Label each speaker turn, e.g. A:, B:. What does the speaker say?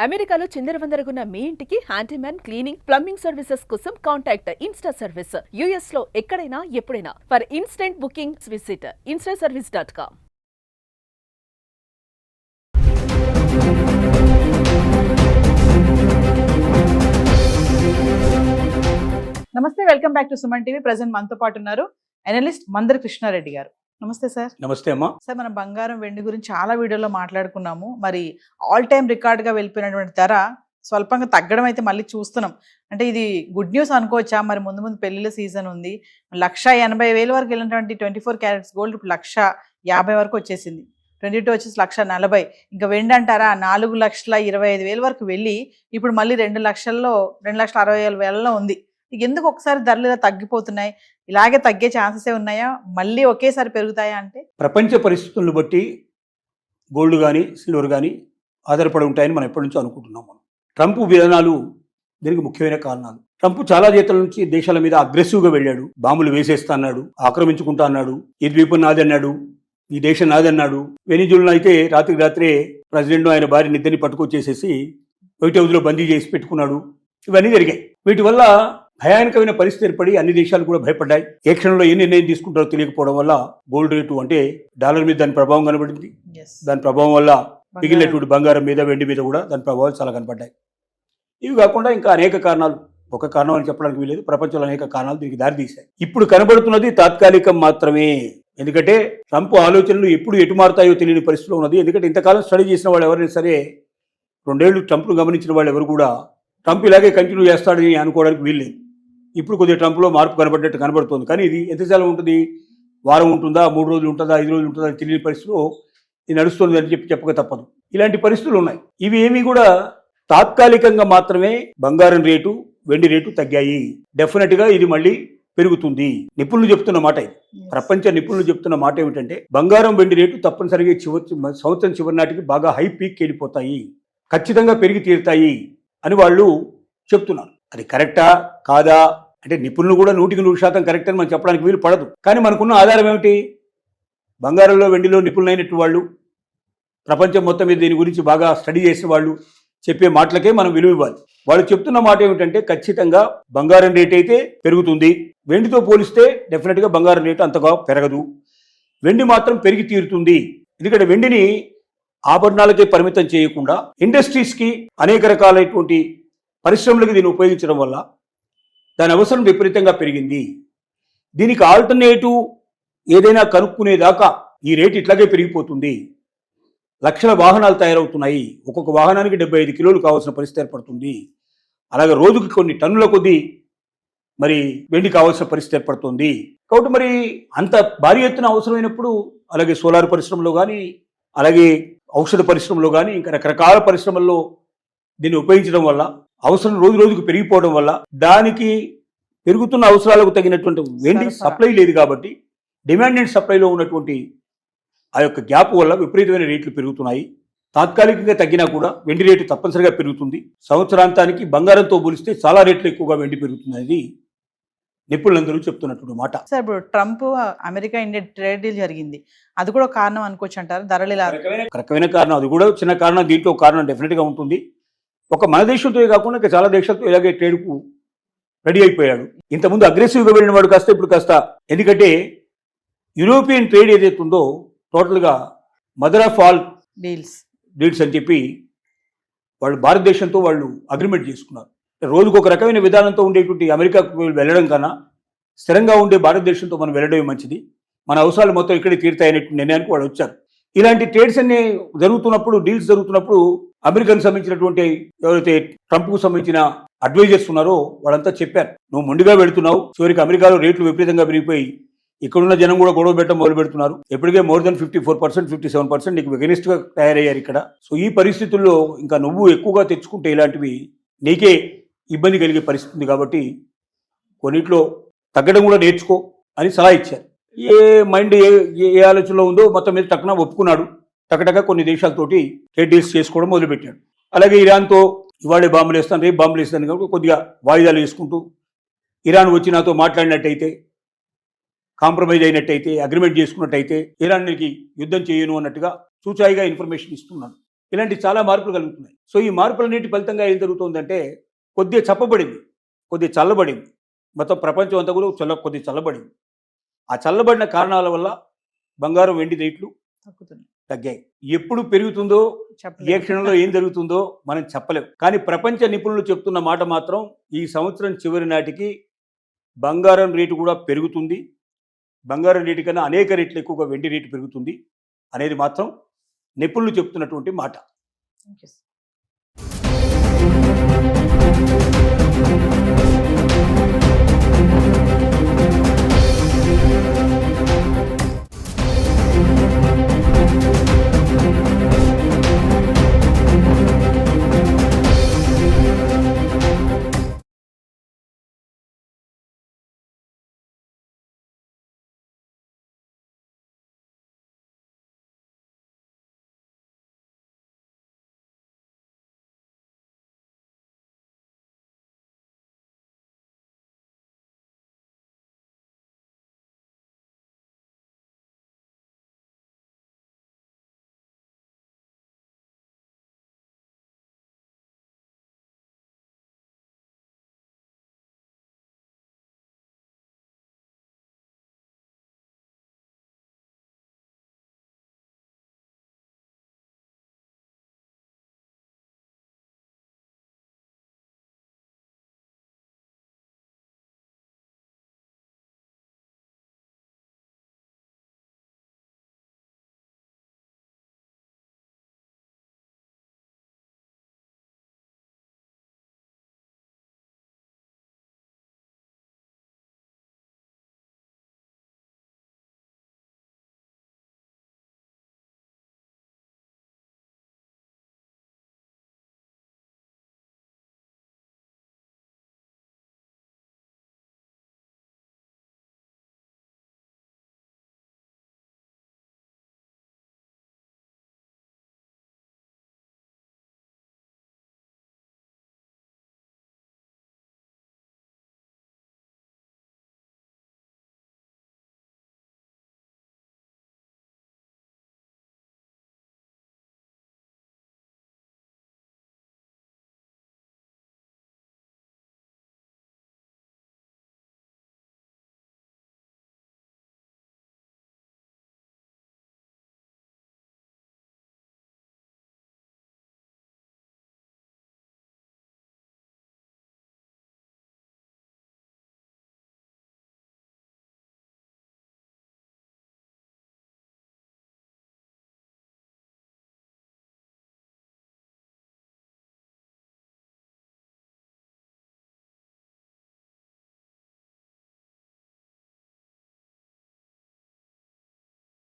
A: అమెరికాలో చిందరవందరగున్న మీ ఇంటికి handyman, cleaning, plumbing services కోసం కాంటాక్ట్ ఇన్స్టా సర్వీస్. యుఎస్ లో ఎక్కడైనా ఎప్పుడైనా. For instant booking visit instaservice.com.
B: నమస్తే, welcome back to Suman TV. Present మనతో పాటు ఉన్నారు అనలిస్ట్ మందర కృష్ణారెడ్డి గారు. నమస్తే సార్.
C: నమస్తే అమ్మా.
B: సార్, మనం బంగారం వెండి గురించి చాలా వీడియోలో మాట్లాడుకున్నాము. మరి ఆల్ టైమ్ రికార్డ్ గా వెళ్ళిపోయినటువంటి ధర స్వల్పంగా తగ్గడం అయితే మళ్ళీ చూస్తున్నాం. అంటే ఇది గుడ్ న్యూస్ అనుకోవచ్చా? మరి ముందు ముందు పెళ్లిళ్ళ సీజన్ ఉంది. 1,80,000 వరకు వెళ్ళినటువంటి 24 క్యారెట్స్ గోల్డ్ ఇప్పుడు 1,50,000 వరకు వచ్చేసింది. 22 వచ్చేసి 1,40,000. ఇంకా వెండి అంటారా 4,25,000 వరకు వెళ్ళి ఇప్పుడు మళ్ళీ 2,60,000 ఉంది. ఎందుకు ఒకసారి ధరలు ఇలా తగ్గిపోతున్నాయి? ఇలాగే తగ్గే ఛాన్సెస్ ఉన్నాయా? మళ్ళీ ఒకేసారి పెరుగుతాయా? అంటే
C: ప్రపంచ పరిస్థితులను బట్టి గోల్డ్ కానీ సిల్వర్ కానీ ఆధారపడి ఉంటాయని మనం ఎప్పటి నుంచో అనుకుంటున్నాం. మనం ట్రంప్ విధానాలు దీనికి ముఖ్యమైన కారణాలు. ట్రంప్ చాలా దేశాల మీద అగ్రెసివ్గా వెళ్ళాడు. బాంబులు వేసేస్తా అన్నాడు, ఆక్రమించుకుంటా అన్నాడు, ఈ ద్వీపం నాది అన్నాడు, ఈ దేశం నాది అన్నాడు. వెనిజులాను అయితే రాత్రికి రాత్రే ప్రెసిడెంట్ ఆయన భార్యని ఇద్దరిని పట్టుకొచ్చేసేసి వైట్ హౌస్లో బందీ చేసి పెట్టుకున్నాడు. ఇవన్నీ జరిగాయి. వీటి వల్ల భయానకమైన పరిస్థితి ఏర్పడి అన్ని దేశాలు కూడా భయపడ్డాయి. ఏ క్షణంలో ఏ నిర్ణయం తీసుకుంటారో తెలియకపోవడం వల్ల గోల్డ్ రేటు అంటే డాలర్ మీద దాని ప్రభావం కనబడింది. దాని ప్రభావం వల్ల మిగిలినటువంటి బంగారం మీద వెండి మీద కూడా దాని ప్రభావాలు చాలా కనపడ్డాయి. ఇవి కాకుండా ఇంకా అనేక కారణాలు, ఒక కారణం అని చెప్పడానికి వీలేదు, ప్రపంచంలో అనేక కారణాలు దీనికి దారితీశాయి. ఇప్పుడు కనబడుతున్నది తాత్కాలికం మాత్రమే. ఎందుకంటే ట్రంప్ ఆలోచనలు ఎప్పుడు ఎటు మారుతాయో తెలియని పరిస్థితిలో ఉన్నది. ఎందుకంటే ఇంతకాలం స్టడీ చేసిన వాళ్ళు ఎవరైనా సరే, 2 ఏళ్లు ట్రంప్ను గమనించిన వాళ్ళు ఎవరు కూడా ట్రంప్ ఇలాగే కంటిన్యూ చేస్తాడని అనుకోవడానికి వీల్లేదు. ఇప్పుడు కొద్దిగా ట్రంప్లో మార్పు కనబడ్డట్టు కనబడుతుంది. కానీ ఇది ఎంతకాలం ఉంటుంది? వారం ఉంటుందా, 3 రోజులు ఉంటుందా, 5 రోజులు ఉంటుందా తెలియని పరిస్థితిలో ఇది నడుస్తుంది అని చెప్పక తప్పదు. ఇలాంటి పరిస్థితులు ఉన్నాయి. ఇవి ఏమీ కూడా తాత్కాలికంగా మాత్రమే బంగారం రేటు, వెండి రేటు తగ్గాయి. డెఫినెట్గా ఇది మళ్ళీ పెరుగుతుంది. నిపుణులు చెప్తున్న మాట ఇది. ప్రపంచ నిపుణులు చెప్తున్న మాట ఏమిటంటే బంగారం వెండి రేటు తప్పనిసరిగా సంవత్సరం చివరి నాటికి బాగా హై పీక్ వెళ్ళిపోతాయి, ఖచ్చితంగా పెరిగి తీరుతాయి అని వాళ్ళు చెప్తున్నారు. అది కరెక్టా కాదా అంటే నిపుణులు కూడా 100% కరెక్ట్ అని మనం చెప్పడానికి వీలు పడదు. కానీ మనకున్న ఆధారం ఏమిటి? బంగారంలో వెండిలో నిపుణులైనట్టు వాళ్ళు, ప్రపంచం మొత్తం మీద దీని గురించి బాగా స్టడీ చేసిన వాళ్ళు చెప్పే మాటలకే మనం విలువ ఇవ్వాలి. వాళ్ళు చెప్తున్న మాట ఏమిటంటే ఖచ్చితంగా బంగారం రేట్ అయితే పెరుగుతుంది. వెండితో పోలిస్తే డెఫినెట్గా బంగారం రేటు అంతగా పెరగదు. వెండి మాత్రం పెరిగి తీరుతుంది. ఎందుకంటే వెండిని ఆభరణాలకే పరిమితం చేయకుండా ఇండస్ట్రీస్కి, అనేక రకాలైనటువంటి పరిశ్రమలకు దీన్ని ఉపయోగించడం వల్ల దాని అవసరం విపరీతంగా పెరిగింది. దీనికి ఆల్టర్నేటివ్ ఏదైనా కనుక్కునేదాకా ఈ రేటు ఇట్లాగే పెరిగిపోతుంది. లక్షల వాహనాలు తయారవుతున్నాయి. ఒక్కొక్క వాహనానికి 75 కిలోలు కావాల్సిన పరిస్థితి ఏర్పడుతుంది. అలాగే రోజుకి కొన్ని టన్నుల కొద్దీ మరి వెండి కావాల్సిన పరిస్థితి ఏర్పడుతుంది. కాబట్టి మరి అంత భారీ ఎత్తున అవసరమైనప్పుడు అలాగే సోలార్ పరిశ్రమలో కానీ, అలాగే ఔషధ పరిశ్రమలో కానీ, ఇంకా రకరకాల పరిశ్రమల్లో దీన్ని ఉపయోగించడం వల్ల అవసరం రోజు రోజుకు పెరిగిపోవడం వల్ల దానికి పెరుగుతున్న అవసరాలకు తగినటువంటి వెండి సప్లై లేదు. కాబట్టి డిమాండ్ అండ్ సప్లైలో ఉన్నటువంటి ఆ యొక్క గ్యాప్ వల్ల విపరీతమైన రేట్లు పెరుగుతున్నాయి. తాత్కాలికంగా తగ్గినా కూడా వెండి రేటు తప్పనిసరిగా పెరుగుతుంది. సంవత్సరాంతానికి బంగారంతో పోలిస్తే చాలా రేట్లు ఎక్కువగా వెండి పెరుగుతున్నది నిపుణులందరూ చెప్తున్నటువంటి మాట.
B: సార్, ఇప్పుడు Trump America India trade deal జరిగింది, అది కూడా కారణం అనుకోవచ్చు అంటారు? ధరలు ఇలా
C: రకమైన కారణం, అది కూడా చిన్న కారణం. దీంట్లో కారణం డెఫినెట్గా ఉంటుంది. ఒక మన దేశంతో కాకుండా ఇంకా చాలా దేశాలతో ఇలాగే ట్రేడ్కు రెడీ అయిపోయాడు. ఇంతకుముందు అగ్రెసివ్గా వెళ్ళిన వాడు కాస్త ఇప్పుడు కాస్త, ఎందుకంటే యూరోపియన్ ట్రేడ్ ఏదైతే ఉందో టోటల్గా మదర్ ఆఫ్ ఆల్ డీల్స్ అని చెప్పి వాళ్ళు భారతదేశంతో వాళ్ళు అగ్రిమెంట్ చేసుకున్నారు. రోజుకు ఒక రకమైన విధానంతో ఉండేటువంటి అమెరికాకు వెళ్ళడం కన్నా స్థిరంగా ఉండే భారతదేశంతో మనం వెళ్ళడమే మంచిది, మన అవసరాలు మొత్తం ఇక్కడే తీరుతాయనేటువంటి నిర్ణయానికి వాళ్ళు వచ్చారు. ఇలాంటి ట్రేడ్స్ అన్ని జరుగుతున్నప్పుడు, డీల్స్ జరుగుతున్నప్పుడు అమెరికాకు సంబంధించినటువంటి ఎవరైతే ట్రంప్కు సంబంధించిన అడ్వైజర్స్ ఉన్నారో వాళ్ళంతా చెప్పారు, నువ్వు మొండిగా పెడుతున్నావు, చివరికి అమెరికాలో రేట్లు విపరీతంగా పెరిగిపోయి ఇక్కడున్న జనం కూడా గొడవ పెట్టడం మొదలు పెడుతున్నారు. ఎప్పటికే మోర్ దెన్ 54%, 57% నీకు వెగనిస్ట్గా తయారయ్యారు ఇక్కడ. సో ఈ పరిస్థితుల్లో ఇంకా నువ్వు ఎక్కువగా తెచ్చుకుంటే ఇలాంటివి నీకే ఇబ్బంది కలిగే పరిస్థితి ఉంది. కాబట్టి కొన్నిట్లో తగ్గడం కూడా నేర్చుకో అని సలహా ఇచ్చారు. ఏ మైండ్ ఏ ఆలోచనలో ఉందో మొత్తం మీద టక్కున ఒప్పుకున్నాడు. టకటగా కొన్ని దేశాలతోటి ట్రేడ్ డీల్స్ చేసుకోవడం మొదలుపెట్టాడు. అలాగే ఇరాన్తో ఇవాళే బాంబులు వేస్తాను, రేపు బాంబులు వేస్తాను కాబట్టి కొద్దిగా వాయిదాలు వేసుకుంటూ ఇరాన్ వచ్చి నాతో మాట్లాడినట్టయితే, కాంప్రమైజ్ అయినట్టయితే, అగ్రిమెంట్ చేసుకున్నట్టయితే ఇరాన్కి యుద్ధం చేయను అన్నట్టుగా చూచాయిగా ఇన్ఫర్మేషన్ ఇస్తున్నాడు. ఇలాంటి చాలా మార్పులు కలుగుతున్నాయి. సో ఈ మార్పులన్నిటి ఫలితంగా ఏం జరుగుతుందంటే కొద్దిగా చప్పబడింది, కొద్దిగా చల్లబడింది, మొత్తం ప్రపంచం అంతా కూడా కొద్దిగా చల్లబడింది. ఆ చల్లబడిన కారణాల వల్ల బంగారం వెండి రేట్లు
B: తగ్గుతుంది.
C: తగ్గాయి. ఎప్పుడు పెరుగుతుందో ఏ
B: చెప్పలేదు.
C: క్షణంలో ఏం జరుగుతుందో మనం చెప్పలేం. కానీ ప్రపంచ నిపుణులు చెప్తున్న మాట మాత్రం ఈ సంవత్సరం చివరి నాటికి బంగారం రేటు కూడా పెరుగుతుంది. బంగారం రేటు కన్నా అనేక రెట్లు ఎక్కువగా వెండి రేటు పెరుగుతుంది అనేది మాత్రం నిపుణులు చెప్తున్నటువంటి మాట.
B: Thank you, sir.